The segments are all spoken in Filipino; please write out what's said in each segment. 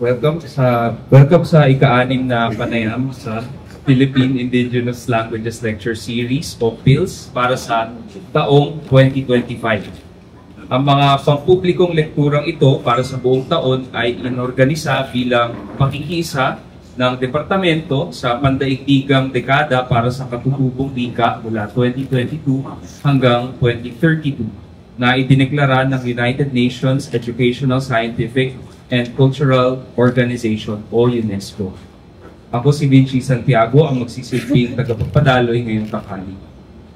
Welcome sa ika-6 na panayam sa Philippine Indigenous Languages Lecture Series o PILS para sa taong 2025. Ang mga pampublikong lekturang ito para sa buong taon ay inorganisa bilang pakikisa ng Departamento sa pandaigdigang dekada para sa katutubong wika mula 2022 hanggang 2032 na idineklara ng United Nations Educational, Scientific, and Cultural Organization o UNESCO. Ako si Vinci Santiago ang magsisilbing tagapagpadaloy ngayong tanghali.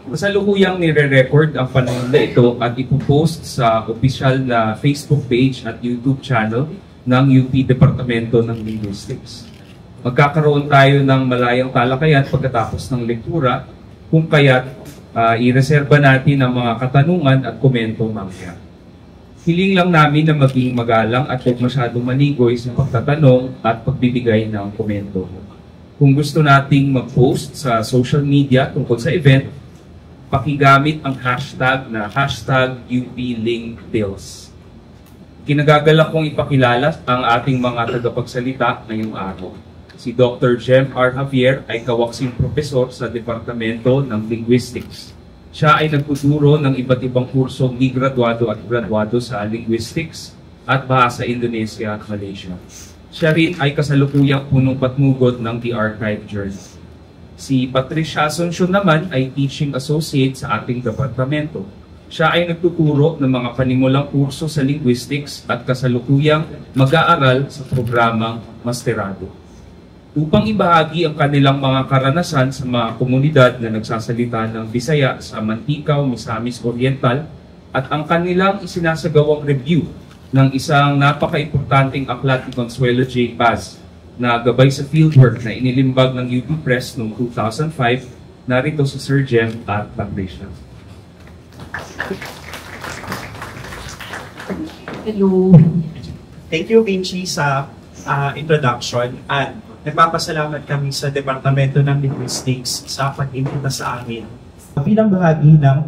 Kasalukuyang nire-record ang panahon na ito at ipopost sa opisyal na Facebook page at YouTube channel ng UP Departamento ng Linguistics. Magkakaroon tayo ng malayang talakayan pagkatapos ng lektura, kung kaya't i-reserba natin ang mga katanungan at komento mamaya. Hiling lang namin na maging magalang at huwag masyadong manigoy sa pagtatanong at pagbibigay ng komento. Kung gusto nating mag-post sa social media tungkol sa event, pakigamit ang hashtag na #UPLingPils. Kinagagalak kong ipakilala ang ating mga tagapagsalita ngayong araw. Si Dr. Jem R. Javier ay kawaksing profesor sa Departamento ng Linguistics. Siya ay nagtuturo ng iba't ibang kursong graduado at graduado sa Linguistics at Bahasa Indonesia at Malaysia. Siya rin ay kasalukuyang punong patnugod ng The Archive Journal. Si Patricia Asuncion naman ay Teaching Associate sa ating departamento. Siya ay nagtuturo ng mga panimulang kurso sa Linguistics at kasalukuyang mag-aaral sa programang Masterado. Upang ibahagi ang kanilang mga karanasan sa mga komunidad na nagsasalita ng Bisaya sa Mantikau, Misamis Oriental at ang kanilang isinasagawang review ng isang napaka-importanteng aklat ni Consuelo J. Paz na gabay sa fieldwork na inilimbag ng UP Press noong 2005, narito si Sir Jem at Patricia. Hello. Thank you, Vinci, sa introduction at nagpapasalamat kami sa Departamento ng Linguistics sa pag-imbita sa amin bilang bahagi ng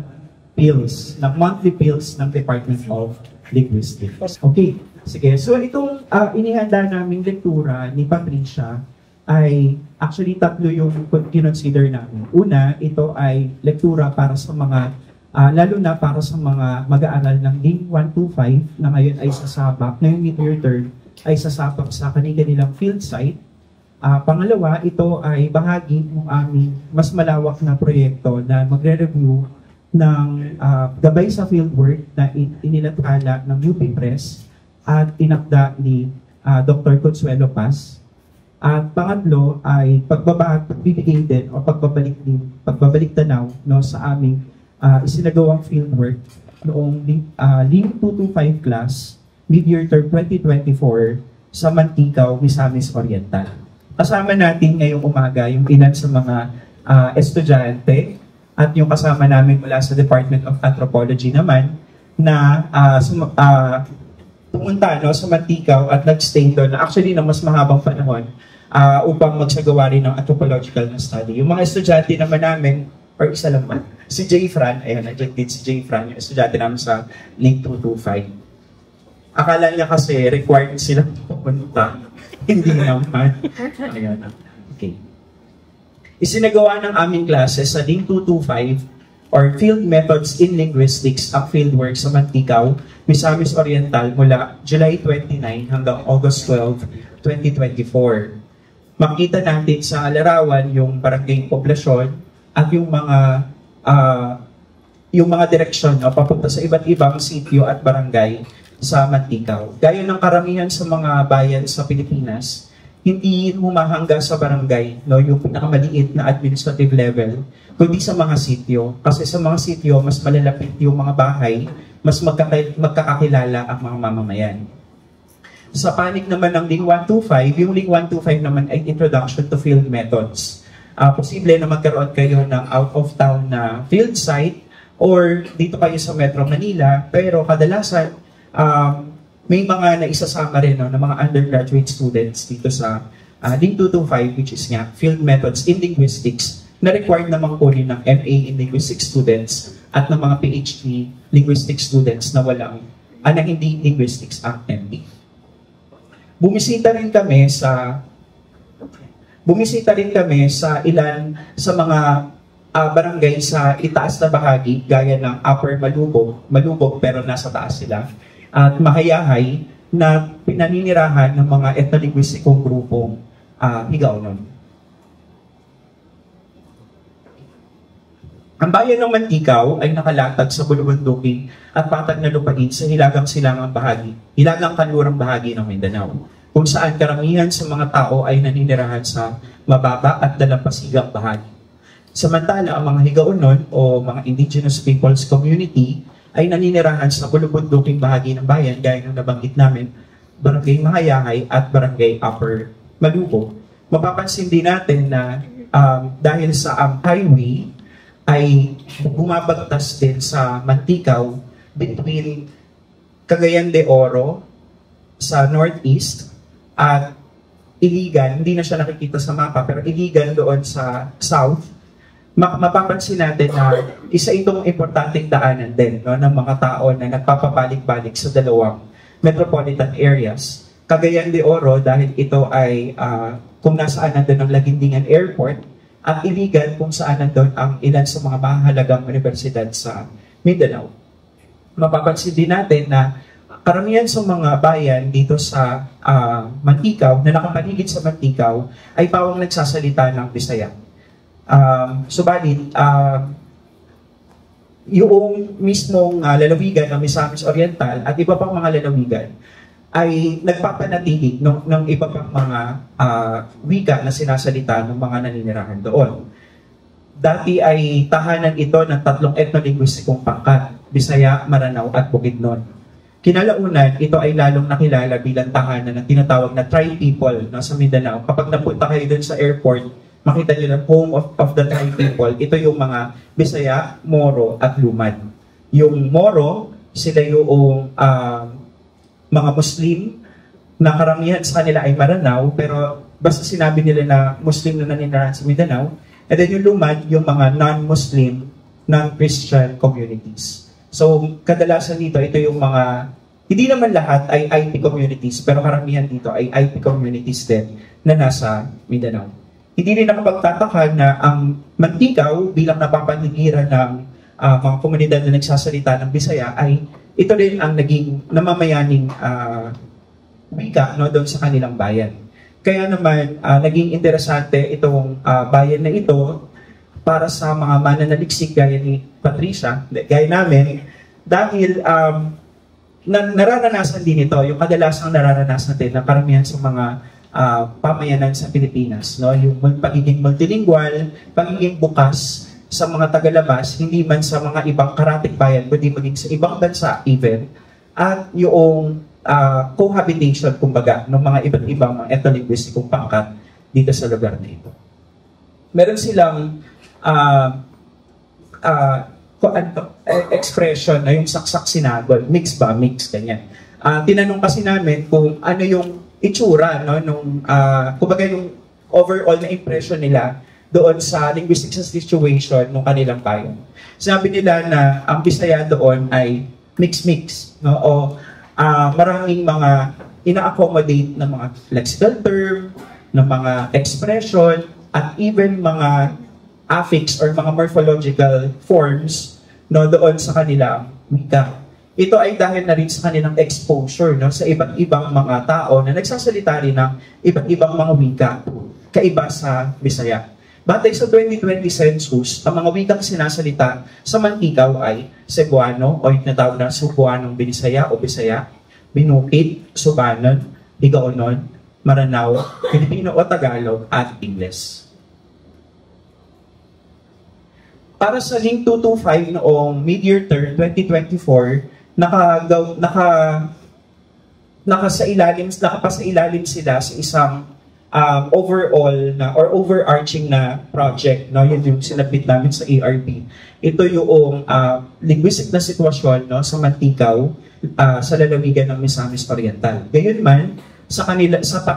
PILS, ng monthly PILS ng Department of Linguistics. Okay, sige. So itong inihanda naming lektura ni Patricia ay actually tatlo yung kinonsider namin. Una, ito ay lektura para sa mga, lalo na para sa mga mag-aaral ng Link 125 na ngayon ay sasabak, ngayong mid-year term ay sasabak sa kanilang field site. Pangalawa, ito ay bahagi ng aming mas malawak na proyekto na magre-review ng gabay sa fieldwork na inilathala ng UP Press at inakda ni Dr. Consuelo Paz. At pangatlo ay pagbibigay din o pagbabalik tanaw no, sa aming isinagawang fieldwork noong Link 225 class mid-year term 2024 sa Mantikau, Misamis Oriental. Kasama natin ngayong umaga yung ilan sa mga estudyante at yung kasama namin mula sa Department of Anthropology naman na pumunta no, sa Mantikau at nag-stay doon na actually na mas mahabang panahon upang magsagawa rin ng anthropological na study. Yung mga estudyante naman namin, or isa lang man, si J. Fran, ayun, nag-date si J. Fran, yung estudyante namin sa Link 225. Akala niya kasi required sila pumunta. Hindi naman. Ayan. Okay. Isinagawa ng aming klase sa Link 225 or Field Methods in Linguistics ang fieldwork sa Mantikau, Misamis Oriental mula July 29 hanggang August 12, 2024. Makita natin sa larawan yung barangay poblasyon at yung mga direksyon papunta sa iba't ibang sitio at barangay sa Mantikau. Gaya ng karamihan sa mga bayan sa Pilipinas, hindi humahangga sa barangay, no, yung pinakamaliit na administrative level, kundi sa mga sitio. Kasi sa mga sitio, mas malalapit yung mga bahay, mas magkakakilala ang mga mamamayan. Sa panig naman ng Link 125, yung Link 125 naman ay Introduction to Field Methods. Posible na magkaroon kayo ng out-of-town na field site or dito kayo sa Metro Manila, pero kadalasan may mga naisasama rin no, na mga undergraduate students dito sa Link 225, which is nga Field Methods in Linguistics, na required namang kunin ng MA in Linguistics students at ng mga PhD Linguistics students na walang, na hindi Linguistics ang MA. bumisita rin kami sa ilan sa mga barangay sa itaas na bahagi gaya ng Upper Malubog pero nasa taas sila, at Mahayahay na pinaninirahan ng mga ethno-linguistikong grupong Higaonon. Ang bayan ng Manticaw ay nakalatag sa bulubundukin at patag na lupain sa hilagang kanlurang bahagi ng Mindanao, kung saan karamihan sa mga tao ay naninirahan sa mababa at dalampasigang bahagi. Samantala, ang mga Higaonon o mga Indigenous Peoples Community ay naninirahan sa bulubunduking bahagi ng bayan gaya ng nabanggit namin, Barangay Mahayahay at Barangay Upper Malubog. Mapapansin din natin na dahil sa highway ay bumabagtas din sa Manticaw between Cagayan de Oro sa northeast at Iligan, hindi na siya nakikita sa mapa, pero Iligan doon sa south. Mapapansin natin na isa itong importanteng daanan din, no, ng mga tao na nagpapabalik-balik sa dalawang metropolitan areas. Cagayan de Oro dahil ito ay kung nasaan nandun ang Lagindingan Airport, at Iligan kung saan nandun ang ilan sa mga mahalagang universidad sa Mindanao. Mapapansin din natin na karamihan sa mga bayan dito sa Manticaw, na nakapaligid sa Manticaw, ay pawang nagsasalita ng Bisaya. Subalit, yung mismong lalawigan ng Misamis Oriental at iba pang mga lalawigan ay nagpapanatili ng iba pang mga wika na sinasalita ng mga naninirahan doon. Dati ay tahanan ito ng 3 ethno-linguistikong pangkat, Bisaya, Maranao at Bukidnon. Kinalaunan, ito ay lalong nakilala bilang tahanan ng tinatawag na tri-people sa Mindanao. Kapag napunta kayo doon sa airport, makita nyo na home of the tri-people. Ito yung mga Bisaya, Moro at Lumad. Yung Moro, sila yung mga Muslim na karamihan sa kanila ay Maranao, pero basta sinabi nila na Muslim na naninirahan sa Mindanao. And then yung Lumad, yung mga non-Muslim, non-Christian communities. So kadalasan dito, ito yung mga, hindi naman lahat ay IP communities, pero karamihan dito ay IP communities din na nasa Mindanao. Hindi rin nakapagtataka na ang Manticaw bilang napapaligiran ng mga komunidad na nagsasalita ng Bisaya ay ito din ang naging namamayaning wika, no, doon sa kanilang bayan. Kaya naman, naging interesante itong bayan na ito para sa mga mananaliksik gaya ni Patricia, gaya namin, dahil nararanasan din ito, yung kadalasang nararanasan din ng karamihan sa mga pamayanan sa Pilipinas. No? Yung pagiging multilingual, pagiging bukas sa mga tagalabas, hindi man sa mga ibang karatig bayan, kundi maging sa ibang bansa even, at yung cohabitation, kumbaga, ng mga iba't ibang mga ethno-linguistikong pangkat dito sa lugar na ito. Meron silang expression na yung saksak sinagol, mix ba? Mix, ganyan. Tinanong kasi namin kung ano yung itsura, no, nung, kumbaga yung overall na impression nila doon sa linguistic situation ng kanilang bayan. Sabi nila na ang Bisaya doon ay mix-mix, no? O maraming mga ina-accommodate ng mga lexical term, ng mga expression, at even mga affix or mga morphological forms, no, doon sa kanilang wika. Ito ay dahil na rin sa kanilang exposure, no, sa iba't ibang mga tao na nagsasalita rin ng iba't ibang mga wika, kaiba sa Bisaya. Batay sa 2020 census, ang mga wikang sinasalita sa Manticaw ay Cebuano o yung natawag na Cebuanong Binisaya o Bisaya, Binukid, Subanon, Higaonon, Maranao, Filipino o Tagalog at Ingles. Para sa Link 225 noong mid-year term 2024, nakapasa ilalim sila sa isang overall na or overarching na project, no, yun yung sinabit namin sa ARP. Ito yung linguistic na sitwasyon, no, sa Manticaw, sa lalawigan ng Misamis Oriental. Gayunman, sa kanila sa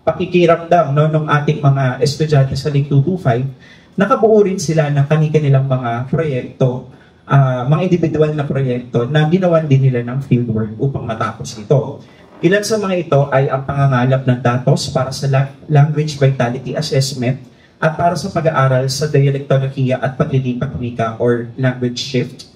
pakikiramdam, no, ng ating mga estudyante sa Link 225, nakabuo rin sila ng kanilang mga proyekto, mga individual na proyekto na ginawan din nila ng fieldwork upang matapos ito. Ilan sa mga ito ay ang pangangalap ng datos para sa language vitality assessment at para sa pag-aaral sa dialektolohiya at paglilipat wika or language shift,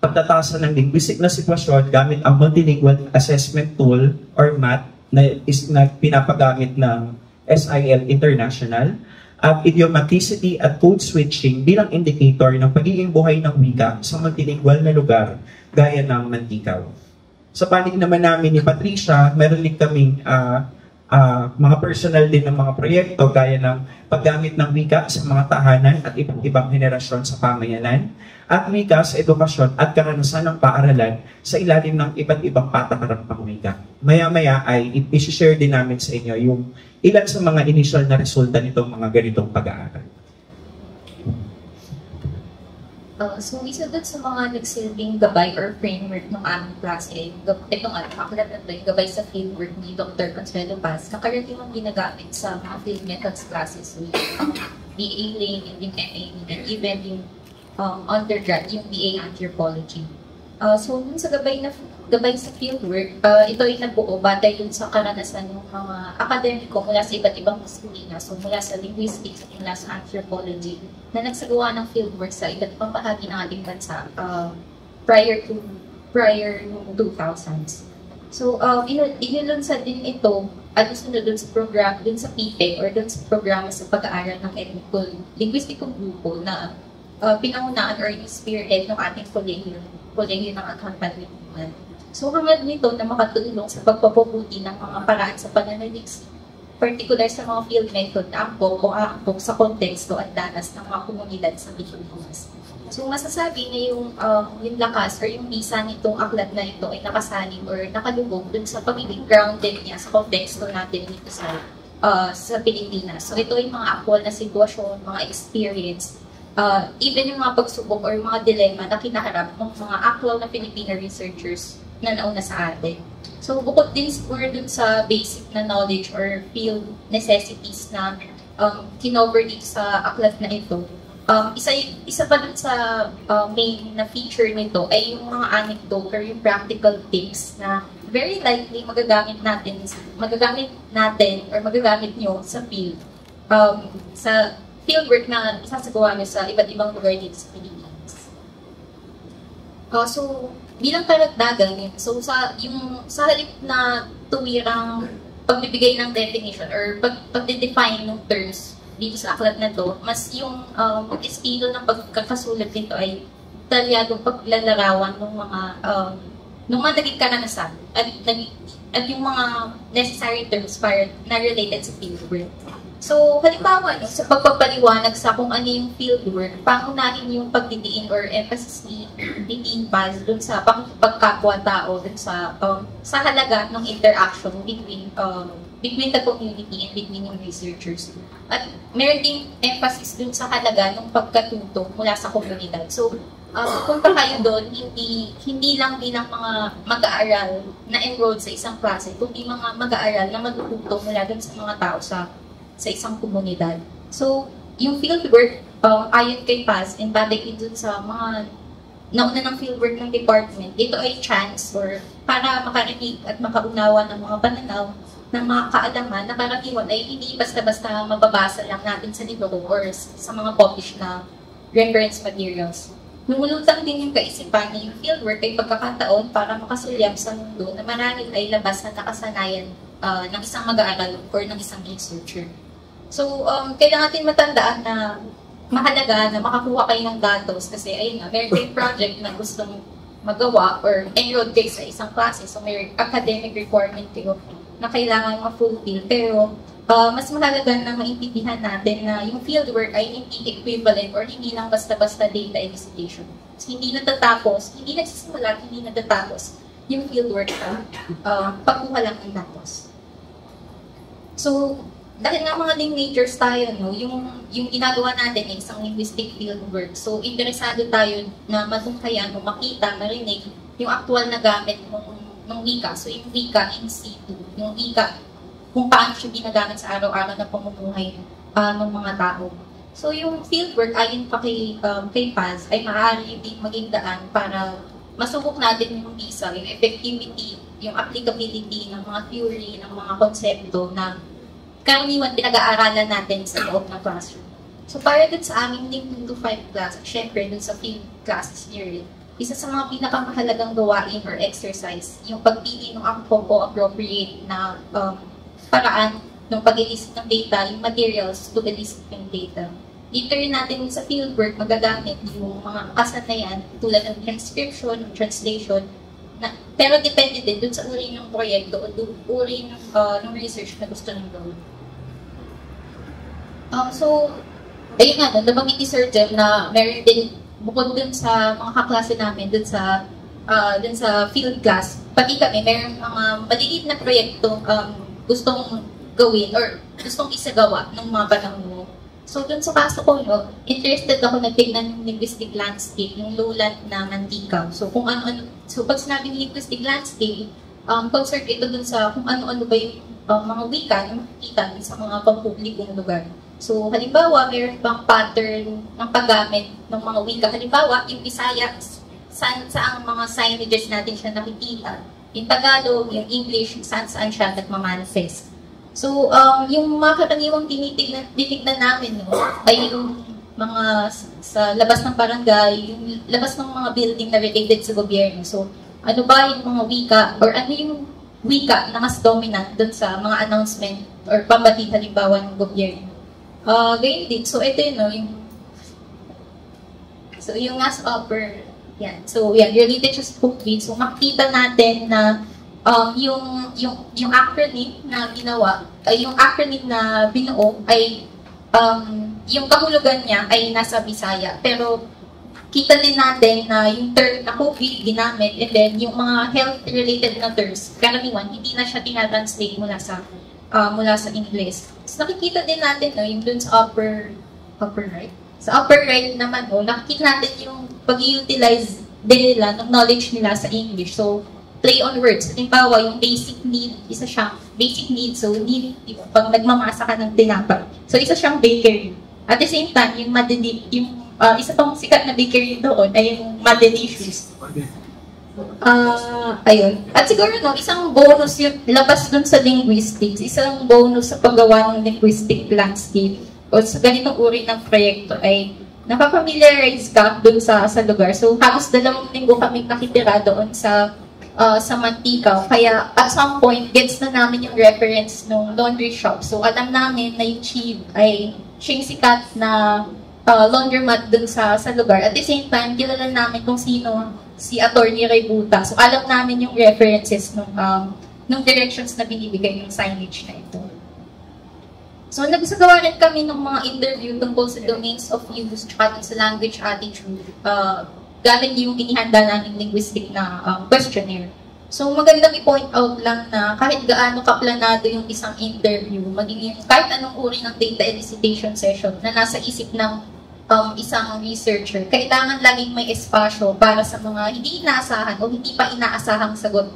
pagtatasan ng linguistic na sitwasyon gamit ang multilingual assessment tool or MAT na pinapagamit ng SIL International, at idiomaticity at code switching bilang indicator ng pagiging buhay ng wika sa multilingual na lugar gaya ng Mantika. Sa panig naman namin ni Patricia, meron din kaming mga personal din ng mga proyekto gaya ng paggamit ng wika sa mga tahanan at iba't ibang henerasyon sa pamayanan, at wika sa edukasyon at karanasan ng paaralan sa ilalim ng iba't ibang patakaran pang wika. Maya-maya ay i-share din namin sa inyo yung ilan sa mga initial na resulta nitong mga ganitong pag-aaral. So, isa doon sa mga nagsilbing gabay or framework ng aming klase, itong aklat na ito, yung gabay sa fieldwork ni Dr. Consuelo Paz, na karaniwang ginagamit sa mga field methods classes, yung BA lane, yung MA, and even yung undergrad, yung BA Anthropology. So, dun sa gabay sa fieldwork, ito ay nabuo batay dun sa karanasan ng mga akademiko mula sa iba't ibang disiplina. So, mula sa linguistics at mula sa anthropology na nagsagawa ng fieldwork sa iba't ibang bahagi ng ating bansa prior noong 2000s. So, inulunsad din ito at sunod dun sa program, dun sa PPEG or dun sa programa sa pag-aaral ng linguistikong grupo na pinangunaan or spearhead ng ating kolegyo ng accountability. So, hangad nito na makatulong sa pagpapabuti ng mga paraan sa pananaliksik, particular sa mga field method na aangkop sa konteksto at danas ng mga komunidad sa Pilipinas. So, masasabi na yung lakas or yung bisa nitong aklat na ito ay nakasalig or nakalubog dun sa pagiging grounded niya sa konteksto natin dito sa Pilipinas. So, ito ay mga actual na sitwasyon, mga experience, even yung mga pagsubok or mga dilema na kinaharap ng mga actual na Filipino researchers na nauna sa atin. So, bukod din siguro dun sa basic na knowledge or field necessities na kinover dito sa aklat na ito, isa pa dun sa main na feature nito ay yung mga anecdote or yung practical tips na very likely magagamit natin or magagamit nyo sa field, sa fieldwork na isasagawa nyo sa iba't ibang lugar dito sa Pilipinas. So, bilang karagdagan, so sa halip na tuwirang pagbibigay ng definition or pag-define ng terms dito sa aklat na to, mas yung estilo ng pagkakasulat nito ay detalyadong paglalarawan ng mga naging karanasan at yung mga necessary terms para na related sa fieldwork. So, halimbawa, sa pagpapaliwanag sa kung ano yung fieldwork, pangunahin yung pagdidiin or emphasis ni Dean Paz dun sa pagkapwa-tao dun sa halaga ng interaction between the community and between yung researchers. At meron ding emphasis dun sa halaga ng pagkatuto mula sa komunidad. So, punta kayo doon, hindi lang bilang mga mag-aaral na enrolled sa isang klase, kundi mga mag-aaral na matututo mula dun sa mga tao sa isang komunidad. So, yung fieldwork, ayon kay Paz, embodied dun sa mga nauna ng fieldwork ng department, ito ay chance or para makarinig at makaunawa ng mga pananaw ng mga kaalaman na karaniwan ay hindi basta-basta mababasa lang natin sa libro or sa mga published na reference materials. Lumulutang din yung kaisipan na yung fieldwork ay pagkakataon para makasulyap sa mundo na marahil ay labas na nakasanayan ng isang mag-aaral or ng isang researcher. So, kailangan natin matandaan na mahalaga na makakuha kayo ng datos kasi ayun nga, meron kayong project na gustong magawa or enrolled kayo sa isang klase. So, may academic requirement kayo na kailangan ma-fulfill. Pero, mas mahalaga na maintindihan natin na yung fieldwork ay hindi equivalent or hindi lang basta-basta data elicitation. So, hindi natatapos, hindi nagsisimula, hindi natatapos yung fieldwork pagkuha lang ng datos. So, dahil nga mga linguators tayo, no, yung ginagawa natin ay isang linguistic fieldwork. So, interesado tayo na matungkayan o makita, marinig yung actual na gamit ng wika. So, yung wika in situ, yung wika, kung paano siya ginagamit sa araw-araw na pamumuhay ng mga tao. So, yung fieldwork, ayon pa kay Paz, ay maaari din maging daan para masubok natin yung visa, yung effectivity, yung applicability ng mga theory, ng mga konsepto na karaniwan pinag-aaralan natin sa loob ng classroom. So, para dun sa aming Link 2 to 5 class, syempre dun sa field classes niya isa sa mga pinakamahalagang gawain or exercise, yung pagpili ng appropriate na paraan ng pag-elicit ng data, yung materials to elicit yung data. Dito rin natin sa fieldwork magagamit yung mga kasanayan tulad ng transcription, translation, pero depende din dun sa uri ng proyekto o uri ng research na gusto nyo gawin. So, ayun nga, nabanggit ni Sir Jem na meron din, bukod dun sa mga kaklase namin, dun sa field class, pati kami, meron mga maliliit na proyekto gustong gawin or gustong isagawa ng mga panahon mo. So, dun sa kaso ko, interested ako na tignan yung linguistic landscape, yung lowland na Mantika. So, kung ano-ano, so pag sinabing linguistic landscape, concerned ito dun sa kung ano-ano ba yung mga wika na makikita sa mga pampublikong lugar. So, halimbawa, mayroon pang pattern ng paggamit ng mga wika. Halimbawa, yung Bisaya, saan ang mga signages natin siya nakikita. Yung Tagalog, yung English, saan siya nagmamanifest. So, yung mga karaniwang tinitignan namin, ay yung mga sa labas ng barangay, yung labas ng mga building na related sa gobyerno. So, ano ba yung mga wika, or ano yung wika na mas dominant dun sa mga announcement or pambatid halimbawa ng gobyerno. Ganyan din. So, ito yun, yung nasa upper, yan. So, yan, related siya sa booklet. So, makikita natin na yung acronym na ginawa, yung acronym na binuo ay yung kahulugan niya ay nasa Bisaya. Pero kita din natin na yung term na COVID ginamit, and then yung mga health-related na terms, karaniwan, hindi na siya tinatranslate mula sa English. So, nakikita din natin yung dun sa upper right. Sa upper right naman, nakikita natin yung pag-utilize din nila ng knowledge nila sa English. So, play on words. Halimbawa, yung basic need, isa siyang basic need. So, need, pag nagmamasa ka ng tinapay. So, isa siyang bakery. At the same time, yung isa pang sikat na bakery doon ay yung Madelicious. Ayun. At siguro, isang bonus yung labas dun sa linguistics, isang bonus sa paggawa ng linguistic landscape o sa ganitong uri ng proyekto ay nakapamiliarize ka dun sa lugar. So, halos 2 linggo kami nakitira doon sa Mantika. Kaya, at some point, gets na namin yung reference ng laundry shop. So, alam namin na yung chief ay siyang sikat na laundromat dun sa lugar. At the same time, kilala namin kung sino si Attorney Raybuta. So, alam namin yung references nung directions na binibigay yung signage na ito. So, nagsagawa rin kami ng mga interview tungkol sa domains of use at sa language attitude. Gamit yung inihanda namin linguistic na questionnaire. So, magandang i-point out lang na kahit gaano kaplanado yung isang interview, maging kahit anong uri ng data elicitation session na nasa isip ng isang researcher, kailangan laging may espasyo para sa mga hindi inaasahan o hindi pa inaasahang sagot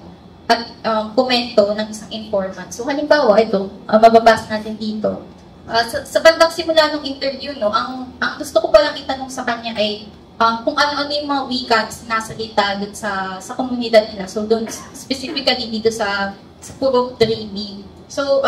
at komento ng isang informant. So, halimbawa, ito, mababasa natin dito. Sa bandang simula ng interview, ang gusto ko palang itanong sa kanya ay kung ano-ano yung mga wika na sinasalita dun sa komunidad nila. So, doon specifically dito sa Purok 3B. So,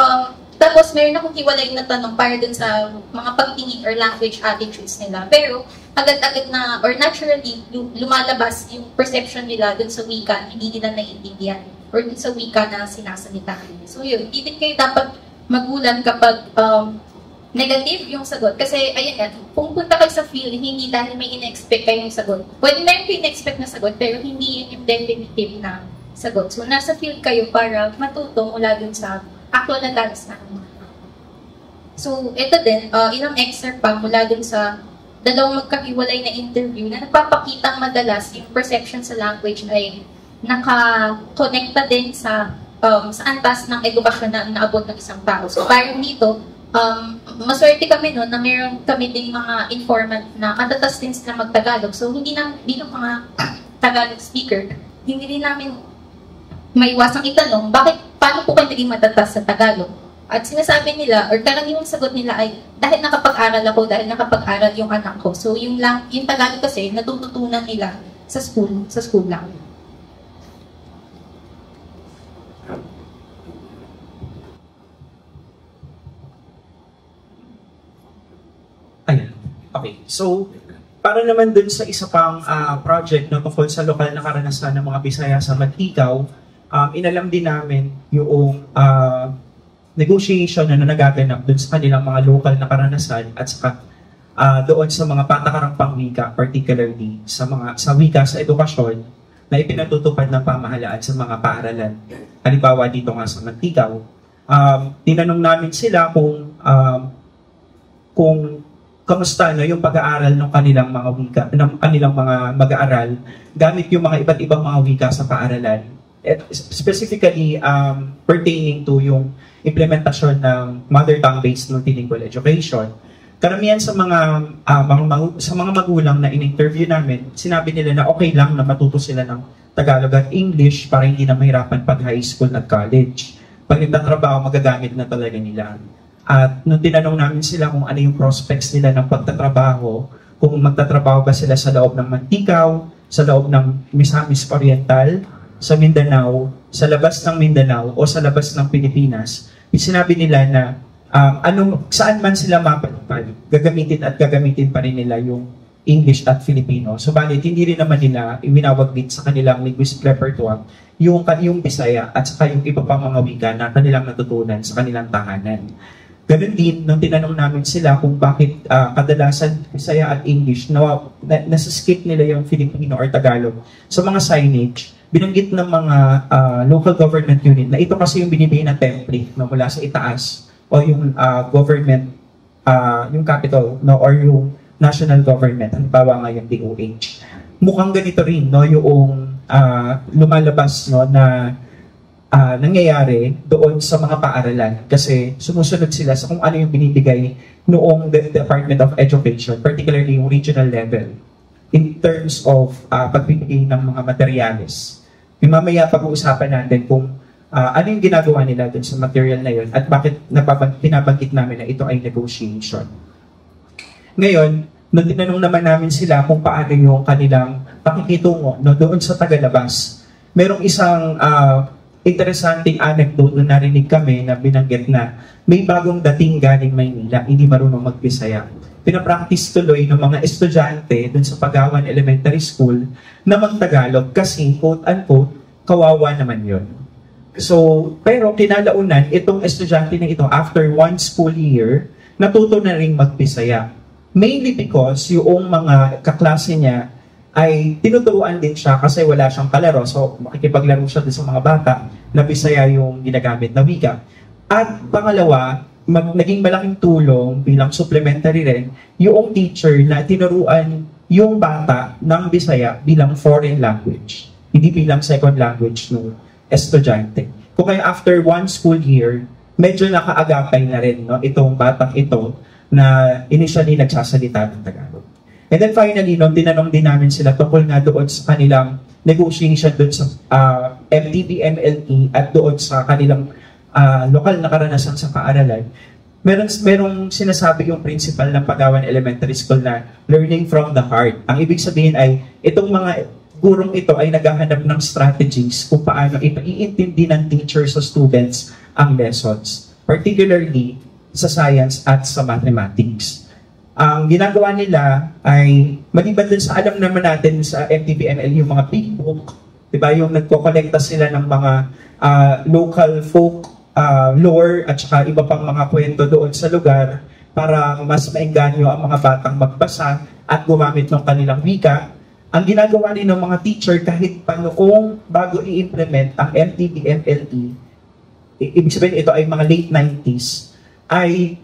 tapos meron akong hiwalay na tanong para dun sa mga pagtingin or language attitudes nila. Pero, agad-agad na, or naturally, lumalabas yung perception nila dun sa wika, hindi nila naiintindihan. Or dun sa wika na sinasalita nila. So, yun, hindi din kayo dapat magulan kapag negative yung sagot. Kasi, ayan nga, pumunta kayo sa field, hindi dahil may in-expect kayong sagot. Pwede meron kayo in-expect na sagot, pero hindi yun yung definitive na sagot. So, nasa field kayo para matuto mula dun sa actual na danas na. So, ito din, ilang excerpt pa mula dun sa 2 magkahiwalay na interview na nagpapakitang madalas yung perception sa language ay naka-connecta din sa antas ng edukasyon na naabot ng isang tao. So, parang dito, maswerte kami na meron kami ding mga informant na matatas din sila mag-Tagalog. So, hindi lang mga Tagalog speaker, hindi din namin maiwasang itanong, paano po kayo naging matatas sa Tagalog? At sinasabi nila, or karaniwang sagot nila ay, dahil nakapag-aral ako, dahil nakapag-aral yung anak ko. So, yung Tagalog kasi, natututunan nila sa school lang. Ayan. Okay. So, para naman dun sa isa pang project na tungkol sa lokal na karanasan ng mga Bisaya sa Manticaw, inalam din namin yung negotiation na nagaganap dun sa kanilang mga local na karanasan at saka doon sa mga patakarang pangwika, particularly sa wika sa edukasyon na ipinatutupad ng pamahalaan sa mga paaralan. Halimbawa dito nga sa Manticaw, tinanong namin sila kung kamusta yung pag-aaral ng kanilang mga wika, ng kanilang mga mag-aaral gamit yung mga iba't ibang mga wika sa paaralan. At specifically pertaining to yung implementasyon ng mother tongue-based multilingual education. Karamihan sa mga magulang na in-interview namin, sinabi nila na okay lang na matuto sila ng Tagalog at English para hindi na mahirapan pag high school at college. Pag nagtatrabaho, magagamit na talaga nila. At nung tinanong namin sila kung ano yung prospects nila ng pagtatrabaho, kung magtatrabaho ba sila sa loob ng Manticaw, sa loob ng Misamis Oriental, sa Mindanao, sa labas ng Mindanao o sa labas ng Pilipinas, sinabi nila na saan man sila mapadpad, gagamitin pa rin nila yung English at Filipino. Subalit, hindi rin naman nila iwinawaglit sa kanilang linguistic repertoire yung Bisaya at saka yung iba pang mga wika na kanilang natutunan sa kanilang tahanan. Ganun din, nung tinanong namin sila kung bakit kadalasan Bisaya at English, nasa-skip nila yung Filipino or Tagalog. Sa mga signage, binanggit ng mga local government unit na ito kasi yung binibigay na template no, mula sa itaas o yung government, yung capital no, or yung national government, halimbawa nga yung DOH. Mukhang ganito rin no, yung lumalabas no, na nangyayari doon sa mga paaralan kasi sumusunod sila sa kung ano yung binibigay noong Department of Education, particularly yung regional level, in terms of pagbibigay ng mga materyales. Mamaya pag-uusapan natin kung ano yung ginagawa nila doon sa material na yun at bakit pinabanggit namin na ito ay negotiation. Ngayon, nung tinanong naman namin sila kung paano yung kanilang pakikitungo no, doon sa tagalabas, merong isang interesanting anecdote na narinig kami na binanggit na may bagong dating galing Maynila, hindi marunong mag-Bisaya. Pinapractice tuloy ng mga estudyante dun sa Pagawan Elementary School na mag-Tagalog kasi, quote-unquote, kawawa naman yun. So, pero kinalaunan, itong estudyante na ito, after 1 school year, natuto na rin mag-Bisaya. Mainly because yung mga kaklase niya ay tinuturuan din siya kasi wala siyang kalaro. So, makikipaglaro siya din sa mga bata na Bisaya yung ginagamit na wika. At pangalawa, naging malaking tulong bilang supplementary rin yung teacher na tinuruan yung bata ng Bisaya bilang foreign language. Hindi bilang second language ng estudyante. Kung kaya after 1 school year, medyo nakaagapay na rin no, itong batang ito na initially nagsasalita ng Tagalog. And then finally, nung tinanong din namin sila tungkol nga doon sa kanilang negotiation doon sa MTB-MLE at doon sa kanilang lokal na karanasan sa paaralan, merong sinasabi yung principal ng Pagawan Elementary School na learning from the heart. Ang ibig sabihin ay, itong mga gurong ito ay naghahanap ng strategies kung paano ipaiintindi ng teachers sa students ang lessons, particularly sa science at sa mathematics. Ang ginagawa nila ay, maliban dun sa alam naman natin sa MTB-ML, yung mga big book, diba, yung nagko-collecta sila ng mga local folk lore at saka iba pang mga kwento doon sa lugar para mas maengganyo ang mga batang magbasa at gumamit ng kanilang wika. Ang ginagawa rin ng mga teacher kahit pa noong bago i-implement ang MTB-MLE, ibig sabihin ito ay mga late 90s, ay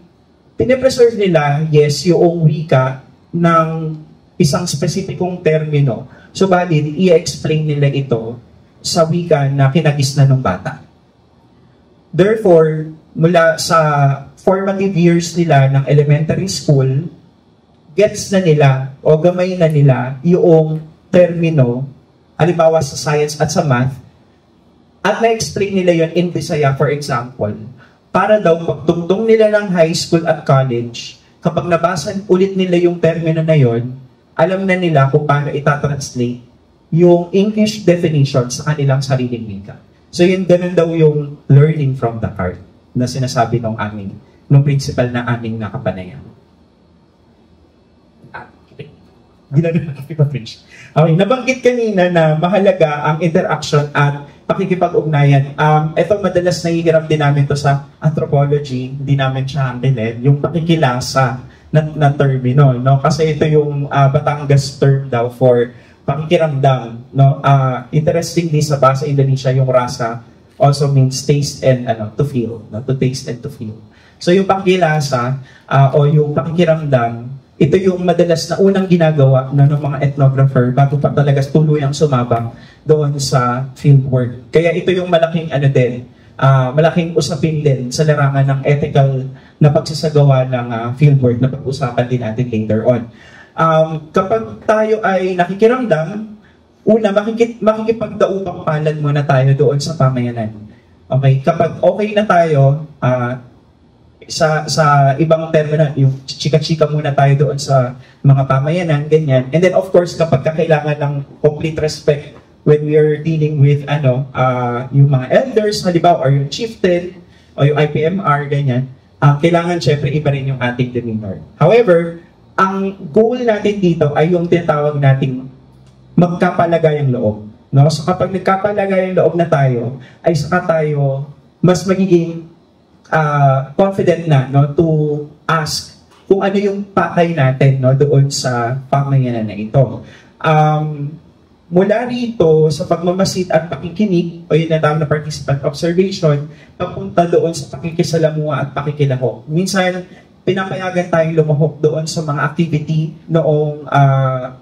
pinapreserve nila, yes, yung wika ng isang spesipikong termino. Subalit, i-explain nila ito sa wika na kinagisnan ng bata. Therefore, mula sa formative years nila ng elementary school, gets na nila o gamay na nila yung termino, halimbawa sa science at sa math, at na-explain nila yon in Bisaya, for example, para daw pagtungtong nila ng high school at college, kapag nabasa ulit nila yung termino na yon, alam na nila kung paano itatranslate yung English definition sa kanilang sariling wika. So yun, ganun daw yung learning from the heart na sinasabi ng principal na aming nakapanayan. Okay, nabanggit kanina na mahalaga ang interaction at pakikipag-ugnayan. Ito madalas nahihiram din namin to sa anthropology, hindi namin siya handle, yung pakikilasa na termino, no? Kasi ito yung Batangas term daw for pakikiramdam, no? Interestingly sa Bahasa Indonesia, yung rasa also means taste and to feel, no? To taste and to feel. So yung pakikilasa o yung pakikiramdam, ito yung madalas na unang ginagawa ng mga ethnographer bago pa talaga tuluyang sumabak doon sa fieldwork. Kaya ito yung malaking malaking usapin din sa larangan ng ethical na pagsasagawa ng fieldwork na pag-usapan din natin later on. Kapag tayo ay nakikiramdam, una, makikipagdaupang palad muna tayo doon sa pamayanan. Okay? Kapag okay na tayo, sa ibang termo na, yung chika-chika muna tayo doon sa mga pamayanan, ganyan. And then of course, kapag kailangan ng complete respect when we are dealing with yung mga elders, halimbawa, or yung chieftain, o yung IPMR, ganyan, kailangan syempre iba rin yung ating demeanor. However, ang goal natin dito ay yung tinatawag nating magkapalagayang loob. No? So kapag nagkapalagayang loob na tayo, ay saka tayo mas magiging confident na, no, to ask kung ano yung pakay natin, no, doon sa pamayanan na ito. Mula rito sa pagmamasid at pakikinig o yung natawag na participant observation, papunta doon sa pakikisalamuha at pakikilahok. Minsan, pinapayagan tayong lumahok doon sa mga activity noong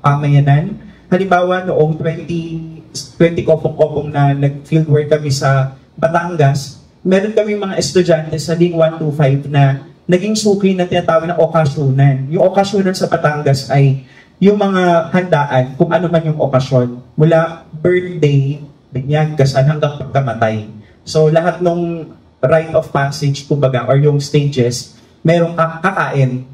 pamayanan. Halimbawa, noong 20 kopong-kopong na nag-fieldwork kami sa Batangas, meron kami mga estudyante sa Ling 125 na naging suki na tinatawag na okasyonan. Yung okasyonan sa Batangas ay yung mga handaan, kung ano man yung okasyon, mula birthday, binyag, kasal, hanggang pagkamatay. So, lahat ng rite of passage, kumbaga, or yung stages, merong kakain.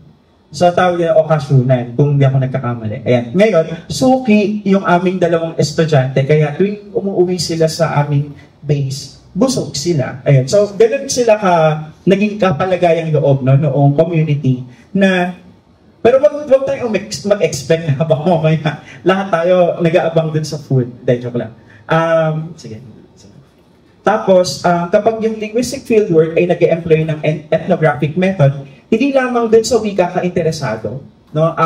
So, tawag na okasyonan, kung hindi ako nagkakamali. Ayan. Ngayon, suki yung aming dalawang estudyante, kaya tuwing umuwi sila sa aming base, busog sila. Ayan. So, ganun sila naging kapalagayang loob, no, noong community na pero wag tayong mag-expect na habang mamaya lahat tayo nag-aabang dun sa food. Dahil joke lang. Sige. Tapos, kapag yung linguistic fieldwork ay nag-employ ng ethnographic method, hindi lamang dun sa wika ka-interesado. No?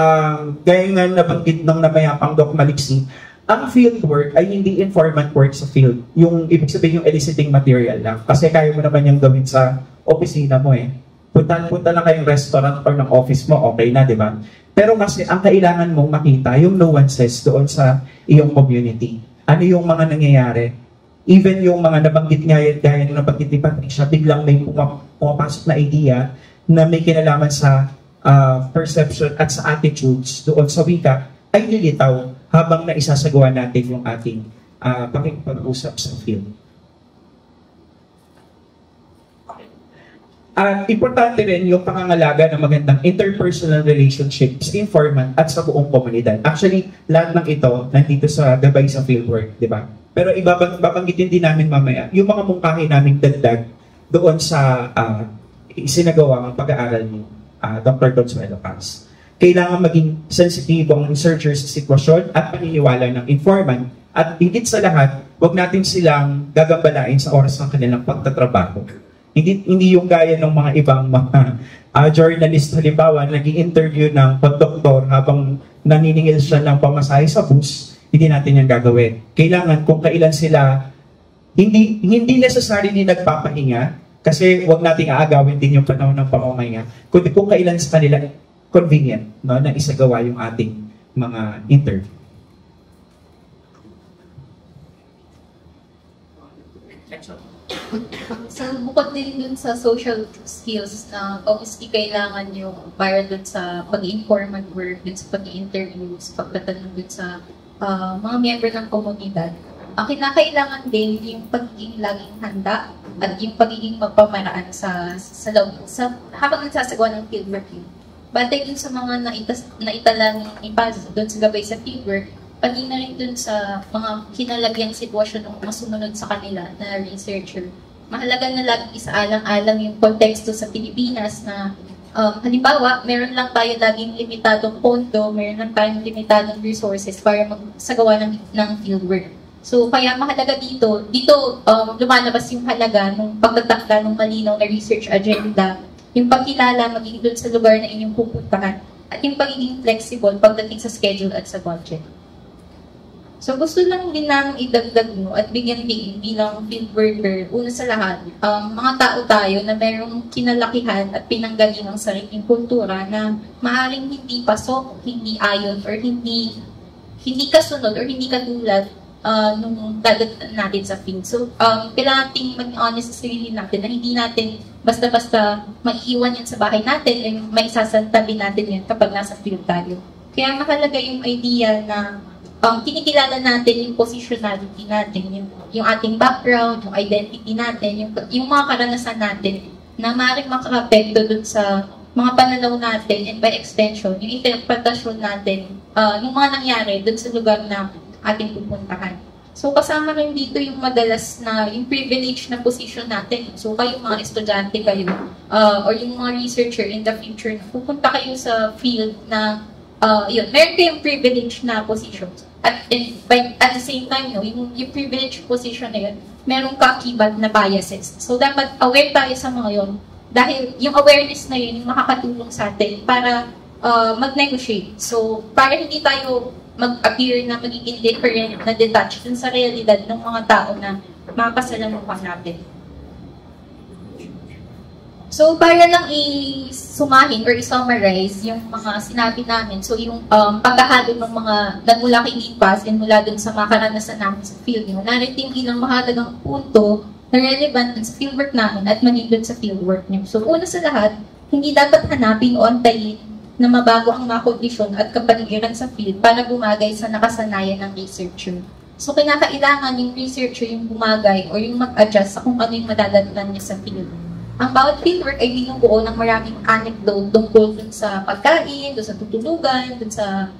Gaya nga nabanggit ng namayapang Doc Maliksi, ang fieldwork ay hindi informant work sa field. Yung ibig sabihin yung eliciting material lang. Kasi kaya mo naman yung gawin sa opisina mo eh. Punta lang kayong restaurant or ng office mo, okay na, di ba? Pero kasi ang kailangan mong makita, yung nuances doon sa iyong community. Ano yung mga nangyayari? Even yung mga nabanggit nga, gaya ng nabanggit ni Patricia, biglang may pumapasok na idea na may kinalaman sa perception at sa attitudes doon sa wika, ay nilitaw habang naisasagawa natin yung ating pakikipag-usap sa field. At importante rin yung pangangalaga ng magandang interpersonal relationships sa informant at sa buong komunidad. Actually, lahat ng ito nandito sa gabay sa fieldwork, di ba? Pero babanggitin din namin mamaya yung mga mungkahi naming dagdag doon sa isinagawang pag-aaral ni Dr. Consuelo Paz. Kailangan maging sensitibo ang researcher sa sitwasyon at paniniwala ng informant at higit sa lahat, huwag natin silang gagambalain sa oras ng kanilang pagtatrabaho. Hindi yung gaya ng mga ibang mga journalist, halimbawa, nag-i-interview ng pagdoktor habang naniningil siya ng pamasahe sa bus, hindi natin yan gagawin. Kailangan kung kailan sila, hindi necessary ni nagpapahinga, kasi wag nating aagawin din yung panahon ng pamamahinga, kundi kung kailan sa kanila convenient, no, na isagawa yung ating mga interview. So, bukod din dun sa social skills na obviously kailangan yung para dun sa pag-informant work, dun sa pag-interview, sa pagtatanong dun sa mga member ng komunidad. Ang kinakailangan din yung pagiging laging handa at yung pagiging magpamaraan sa habang nagsasagawa ng fieldwork yun. Batay dun sa mga naitalang ipasa dun sa gabay sa fieldwork, pati na rin dun sa mga kinalagyang sitwasyon ng mga sumunod sa kanila na researcher. Mahalaga na lagi isaalang-alang yung konteksto sa Pilipinas na halimbawa, meron lang tayo laging limitadong pondo, meron lang tayong limitadong resources para magsagawa ng fieldwork. So, kaya mahalaga dito lumalabas yung halaga ng pagtatakda ng malinaw na research agenda, yung pagkilala magiging doon sa lugar na inyong pupuntahan, at yung pagiging flexible pagdating sa schedule at sa budget. So, gusto lang din namin idagdag at bigyan din bilang field worker, una sa lahat, mga tao tayo na merong kinalakihan at pinanggaling ng sariling kultura na maaaring hindi pasok, hindi ayon, or hindi kasunod, or hindi katulad nung dadat natin sa field. So, kailangan natin maging honest sa sarili natin na hindi natin basta-basta maiiwan yan sa bahay natin ay maisasantabi natin yan kapag nasa field tayo. Kaya mahalaga yung idea na kinikilala natin yung positionality natin, yung ating background, yung identity natin, yung mga karanasan natin na maaaring makakapekto dun sa mga pananaw natin and by extension, yung interpretasyon natin, yung mga nangyari dun sa lugar na ating pupuntahan. So, kasama rin dito yung madalas na yung privilege na position natin. So, kayo mga estudyante kayo, or yung mga researcher in the future, pupunta kayo sa field na meron kayong privilege na position. At the same time, yung privilege position na yun, merong kakibat na biases. So, dapat aware tayo sa mga yun. Dahil yung awareness na yun, yung makakatulong sa atin para mag-negotiate. So, para hindi tayo mag-appear na magiging different, na detached dun sa realidad ng mga tao na mapasalamuhan natin. So, para lang i-sumahin or i-summarize yung mga sinabi namin, so yung paghahalo ng mga nagmula kay Lipas and mula dun sa mga karanasan namin sa field, narito yung ilang mahalagang punto na relevant sa fieldwork namin at manilod sa fieldwork niyo. So, una sa lahat, hindi dapat hanapin o antayin na mabago ang mga kondisyon at kapaligiran sa field para bumagay sa nakasanayan ng researcher. So, kinakailangan yung researcher yung bumagay o yung mag-adjust sa kung ano yung madadagdan niya sa field. Ang bawat fieldwork ay binubuo ng maraming anecdote tungkol dun sa pagkain, dun sa tutulugan, dun sa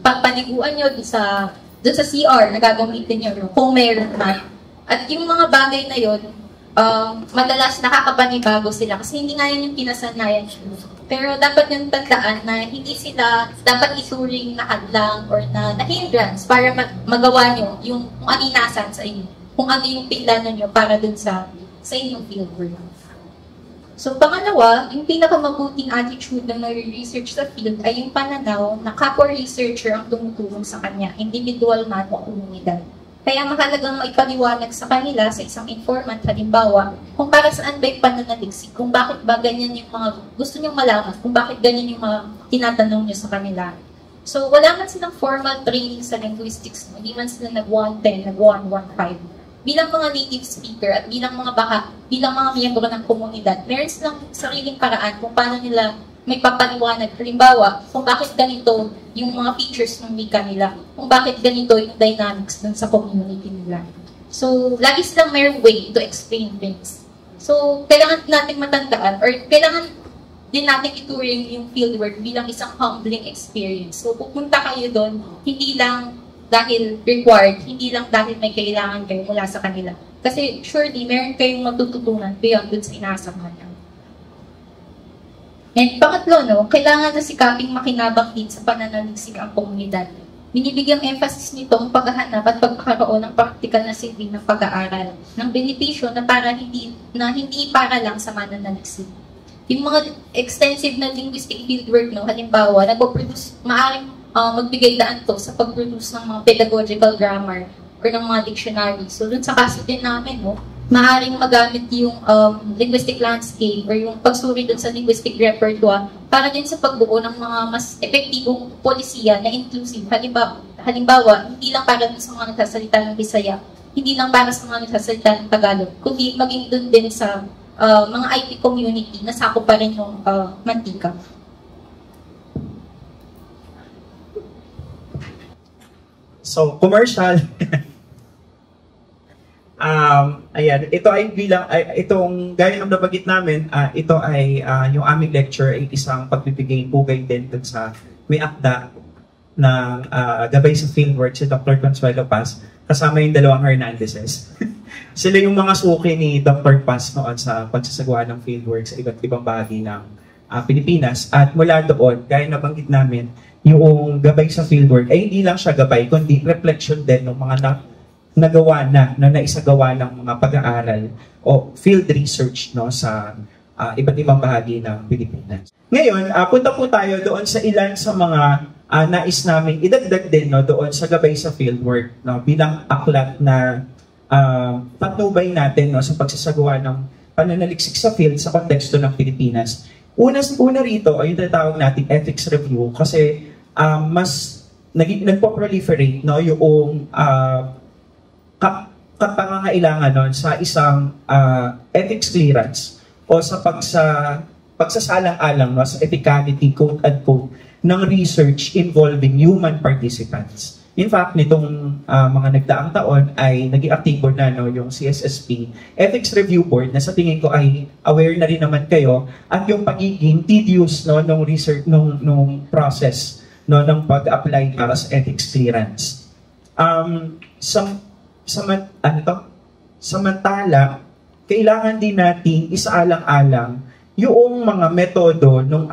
pagpaniguan nyo, dun sa CR na gagamitin nyo, kung meron man. At yung mga bagay na yun, madalas nakakapanibago sila kasi hindi nga yun yung kinasanayan nyo. Pero dapat yung tandaan na hindi sila dapat isuring na hadlang or na hindrance para magawa nyo yung kung ano inasan sa inyo, kung ano yung pinlano nyo para dun sa inyong fieldwork. So, pangalawa, yung pinakamabuting attitude ng nare-research sa field ay yung pananaw na kapwa researcher ang tumutulong sa kanya, individual man o komunidad. Kaya mahalagang maipaliwanag sa kanila sa isang informant, halimbawa, kung para saan ba yung pananaliksik, kung bakit ba ganyan yung mga gusto niyong malaman, kung bakit ganyan yung mga tinatanong niyo sa kanila. So, wala man silang formal training sa linguistics, hindi man sila nag-110, nag-115. Bilang mga native speaker at bilang mga miyembro ng komunidad, meron silang sariling paraan kung paano nila may papaliwanag. Halimbawa, kung bakit ganito yung mga features ng wika nila, kung bakit ganito yung dynamics dun sa community nila. So, lagi silang mayroong way to explain things. So, kailangan natin matandaan or kailangan din natin ituring yung fieldwork bilang isang humbling experience. So, pupunta kayo doon, hindi lang dahil required, hindi lang dahil may kailangan kayo mula sa kanila. Kasi surely, meron kayong matututunan beyond dun sa inaasahan niyo. And pangatlo, kailangan na sikaping makinabang din sa pananaliksik ang komunidad. Binibigyang emphasis nito ang paghahanap at pagkakaroon ng practical na silbi ng pag-aaral ng benepisyo na hindi para lang sa mananaliksik. Yung mga extensive na linguistic fieldwork, halimbawa, maaaring magbigay daan to sa pag-produce ng mga pedagogical grammar or ng mga dictionary. So, dun sa kaso din namin, maaaring magamit yung linguistic landscape or yung pagsuri dun sa linguistic repertoire para din sa pagbuo ng mga mas epektibong polisiya na inclusive. Halimbawa, hindi lang para dun sa mga nagsasalita ng Bisaya, hindi lang para sa mga nagsasalita ng Tagalog, kundi maging dun din sa mga IT community na sakop pa rin yung mantika. So, commercial. Ayan, ito ay itong gaya ng nabanggit namin, ito ay yung aming lecture ay isang pagbibigay pugay din dun sa may akda ng gabay sa fieldwork si Dr. Consuelo Paz, kasama yung dalawang Hernandezes. Sila yung mga suki ni Dr. Paz noon sa pagsasagawa ng fieldwork sa iba't ibang bahagi ng Pilipinas. At mula doon, gaya na banggit namin, yung gabay sa fieldwork ay hindi lang siya gabay, kundi reflection din ng mga nagawa na naisagawa ng mga pag-aaral o field research no, sa iba't ibang bahagi ng Pilipinas. Ngayon, punta po tayo doon sa ilan sa mga nais namin idagdag din no, doon sa gabay sa fieldwork no, bilang aklat na patnubay natin no, sa pagsasagawa ng pananaliksik sa field sa konteksto ng Pilipinas. Una rito ay yung tinatawag natin ethics review kasi mas nagpo-proliferate no, yung kapangangailangan nun sa isang ethics clearance o sa pagsasalang-alang no, sa ethicality, quote-unquote, ng research involving human participants. In fact, nitong mga nagdaang taon ay naging aktibo na no, yung CSSP Ethics Review Board na sa tingin ko ay aware na rin naman kayo at yung pagiging tedious no, nung research, nung process no, ng pag-apply para sa ethics clearance. Samantala, kailangan din natin isaalang-alang yung mga metodo ng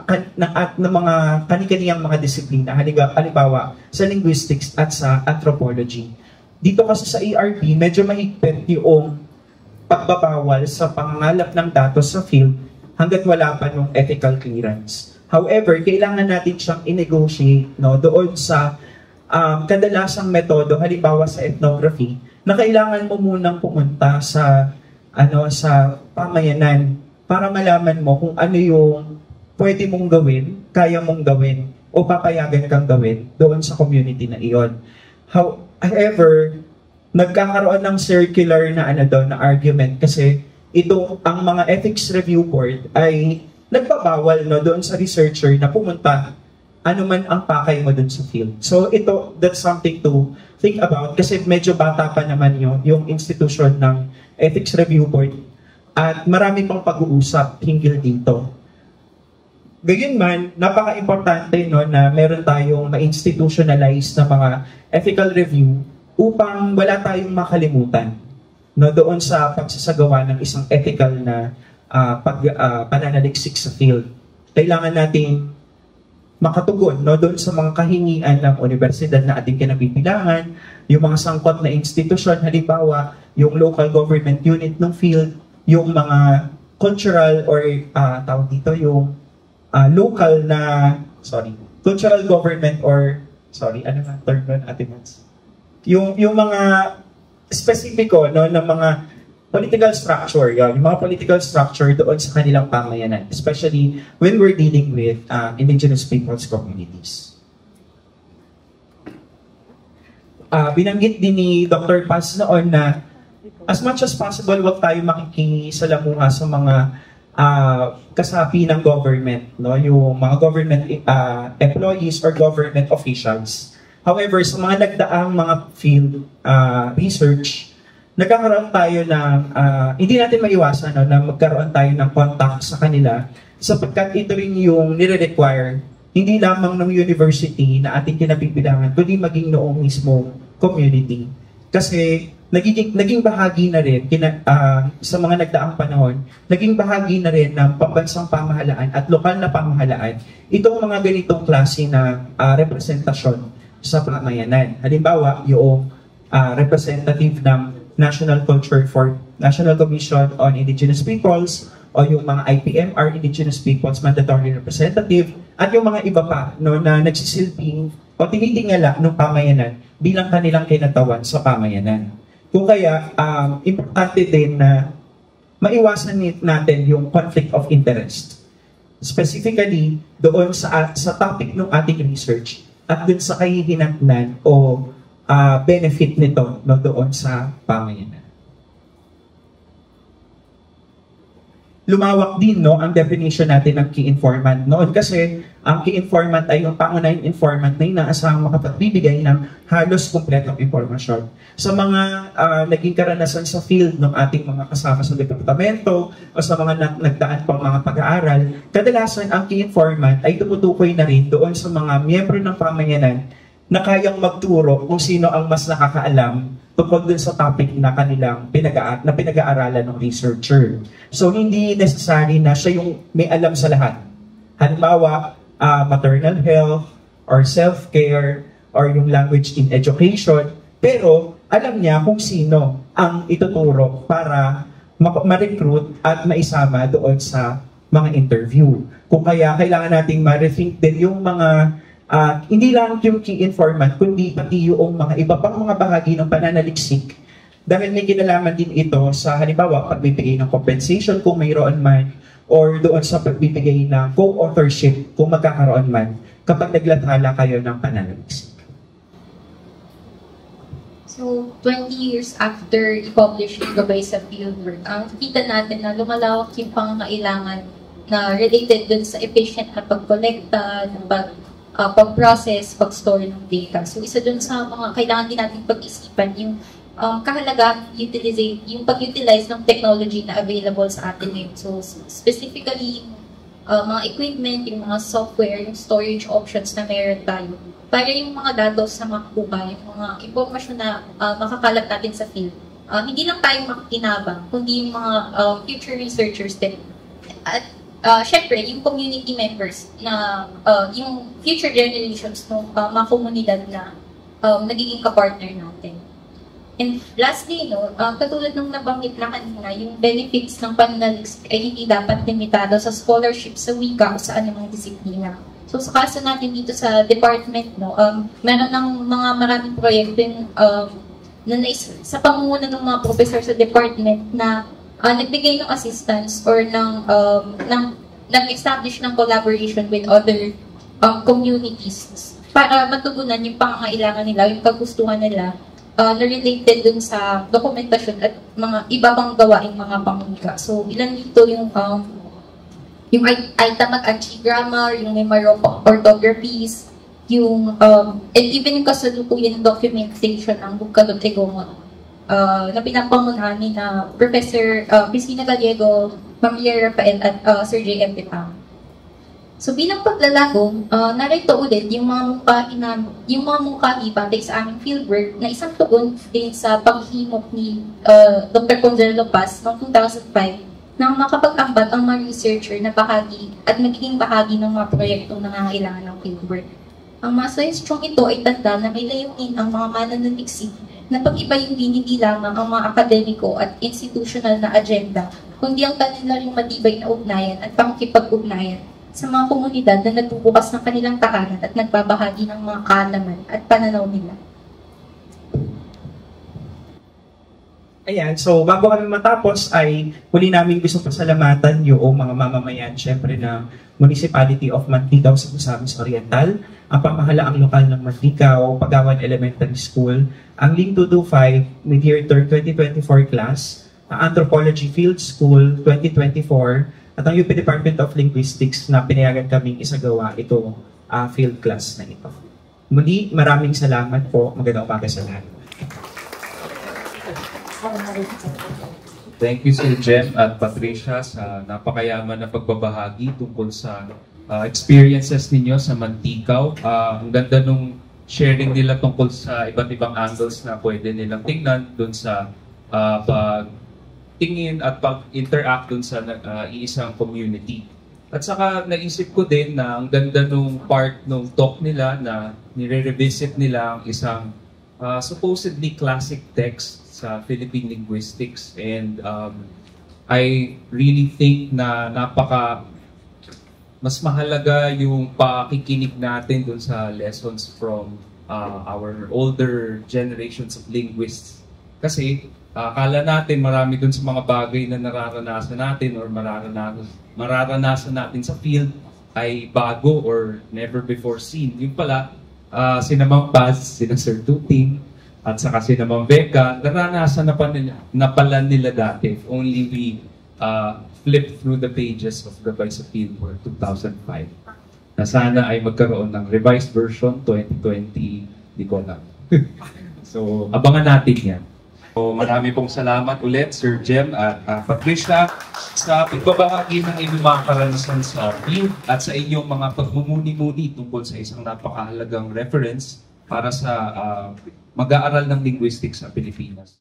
mga kani-kaniyang mga disiplina, halimbawa sa linguistics at sa anthropology. Dito kasi sa ARP, medyo mahigpit yung pagbabawal sa pangangalap ng datos sa field hanggat wala pa ng ethical clearance. However, kailangan natin siyang i-negotiate no, doon sa kadalasang metodo, halimbawa sa ethnography, na kailangan mo munang pumunta sa pamayanan para malaman mo kung ano yung pwede mong gawin, kaya mong gawin, o papayagan kang gawin doon sa community na iyon. However, nagkakaroon ng circular na na argument kasi ito, ang mga ethics review board ay nagbabawal no, doon sa researcher na pumunta ano man ang pakay mo doon sa field. So that's something to think about kasi medyo bata pa naman yung institution ng ethics review board at marami pang pag-uusap hinggil dito. Gayunman, napaka-importante no, na meron tayong ma-institutionalize na mga ethical review upang wala tayong makalimutan no, doon sa pagsasagawa ng isang ethical na pananaliksik sa field. Kailangan natin makatugon no, doon sa mga kahingian ng universidad na ating kinabibilangan, yung mga sangkot na institusyon, halimbawa, yung local government unit ng field, yung mga cultural or tawag dito, yung cultural government or, ano nga term nun, Ate Mats? Yung mga spesifiko no, ng mga political structure, yung mga political structure doon sa kanilang pamayanan, especially when we're dealing with indigenous peoples communities. Binanggit din ni Dr. Paz noon na as much as possible, wag tayo makikisalamuha sa mga kasapi ng government, no? Yung mga government employees or government officials. However, sa mga nagdaang mga field research, nagkakaroon tayo ng, hindi natin maiwasan no, na magkaroon tayo ng contact sa kanila sapagkat ito rin yung nire-require hindi lamang ng university na ating kinabibilangan, kundi maging noong mismo community. Kasi naging bahagi na rin sa mga nagdaang panahon, naging bahagi na rin ng pambansang pamahalaan at lokal na pamahalaan itong mga ganitong klase na representasyon sa pamayanan. Halimbawa, yung representative ng National Commission on Indigenous Peoples o yung mga IPMR, Indigenous Peoples Mandatory Representative at yung mga iba pa no, na nagsisilbing o tinitingala ng pamayanan bilang kanilang kinatawan sa pamayanan. Kung kaya, importante din na maiwasan natin yung conflict of interest. Specifically, doon sa topic ng ating research at doon sa kahihinatnan o benefit nito no, doon sa pamayanan. Lumawak din no, ang definition natin ng key informant. Noon kasi, ang key informant ay yung pangunahing informant na inaasahang makapagbibigay ng halos kumpletong impormasyon. Sa mga naging karanasan sa field ng ating mga kasama sa departamento o sa mga nagdaan pang mga pag-aaral, kadalasan ang key informant ay tumutukoy na rin doon sa mga miyembro ng pamayanan na kayang magturo kung sino ang mas nakakaalam tungkol dun sa topic na kanilang pinag-aaralan ng researcher. So, hindi necessary na siya yung may alam sa lahat. Halimbawa, maternal health, or self-care, or yung language in education, pero alam niya kung sino ang ituturo para ma-recruit at maisama doon sa mga interview. Kung kaya, kailangan nating ma-rethink din yung mga, hindi lang yung key informant, kundi pati yung mga iba pang mga bahagi ng pananaliksik. Dahil may kinalaman din ito sa halimbawa, pagbibigay ng compensation kung mayroon man, or doon sa pagbibigay ng co-authorship kung magkakaroon man kapag naglathala kayo ng pananaliksik. So, 20 years after i-publish yung gabay sa fieldwork, kita natin na lumalawak yung pangangailangan na related dun sa efficient na pag-collecta, pag-process, pag-store ng data. So, isa dun sa mga kailangan din natin pag-isipan yung kahalaga yung pag-utilize ng technology na available sa atin ngayon. So, specifically, mga equipment, yung mga software, yung storage options na meron tayo. Para yung mga datos na makukuha, yung mga impormasyon na makakalat natin sa field. Hindi lang tayo makikinabang, kundi yung mga future researchers din. At syempre, yung community members na yung future generations ng mga komunidad na nagiging kapartner natin. And lastly, katulad ng nabanggit na kanina, yung benefits ng pananaliksik ay hindi dapat limitado sa scholarship sa wika o sa anumang disiplina. So sa kaso natin dito sa department, meron ng mga maraming proyekto sa pangunguna ng mga professor sa department na nagbigay ng assistance or nag-establish ng collaboration with other communities para matugunan yung pangangailangan nila, yung kagustuhan nila na related dun sa dokumentasyon at mga iba pang gawaing mga pangungika. So, ilan dito yung itamag anti-grammar, yung numero orthographies, yung, and even yung kasalukuyan documentation ng Bukadot Egongot, na pinapamunahan ni na Professor Cristina Gallego, Ma'am Lia Rafael at Sir J.M. Petang. So bilang paglalagom, narito ulit yung mga mungkahi batay sa aming fieldwork na isang tugon din sa paghimok ni Dr. Consuelo Paz noong 2005 na makapag-ambag ang mga researcher na bahagi at magiging bahagi ng mga proyektong nangangailangan ng fieldwork. Ang mga suhestyong ito ay tanda na may layunin ang mga mananaliksik na pag-ibayuhin hindi lamang ang mga akademiko at institutional na agenda, kundi ang kanila ring matibay na ugnayan at pakikipag-ugnayan sa mga komunidad na nagbubukas ng kanilang tahanan at nagbabahagi ng mga kaalaman at pananaw nila. Ayan, so bago kami matapos ay huli namin gusto pasalamatan yung mga mamamayan syempre ng Municipality of Manticaw sa Misamis Oriental, ang pamahalaang lokal ng Manticaw, Pagawan Elementary School, ang Link 225 mid-year term 2024 class, ang Anthropology Field School 2024, at ang UP Department of Linguistics na pinayagan kaming isagawa itong field class na ito. Muli, maraming salamat po. Magandang umaga sa lahat. Thank you Sir Jem at Patricia sa napakayaman na pagbabahagi tungkol sa experiences ninyo sa Manticaw. Ang ganda nung sharing nila tungkol sa iba't ibang angles na pwede nilang tingnan dun sa pagtingin at pag-interact dun sa iisang community. At saka naisip ko din na ang ganda nung part nung talk nila na nire-revisit nila ang isang supposedly classic text sa Philippine linguistics, and I really think na mas mahalaga yung pakikinig natin dun sa lessons from our older generations of linguists. Kasi akala natin marami dun sa mga bagay na nararanasan natin or mararanasan natin sa field ay bago or never before seen. Yung pala, sina Ma'am Paz, sina Sir Tuting, at saka sina Ma'am Becca, naranasan na pala nila dati. If only we flip through the pages of Gabay sa Fieldwork 2005. Na sana ay magkaroon ng revised version 2020, di ko alam. So, abangan natin yan. So, marami pong salamat ulit, Sir Jem at Patricia, sa pagbabahagi ng inyong mga karanasan sa field at sa inyong mga pagmumuni-muni tungkol sa isang napakahalagang reference para sa mag-aaral ng linguistics sa Pilipinas.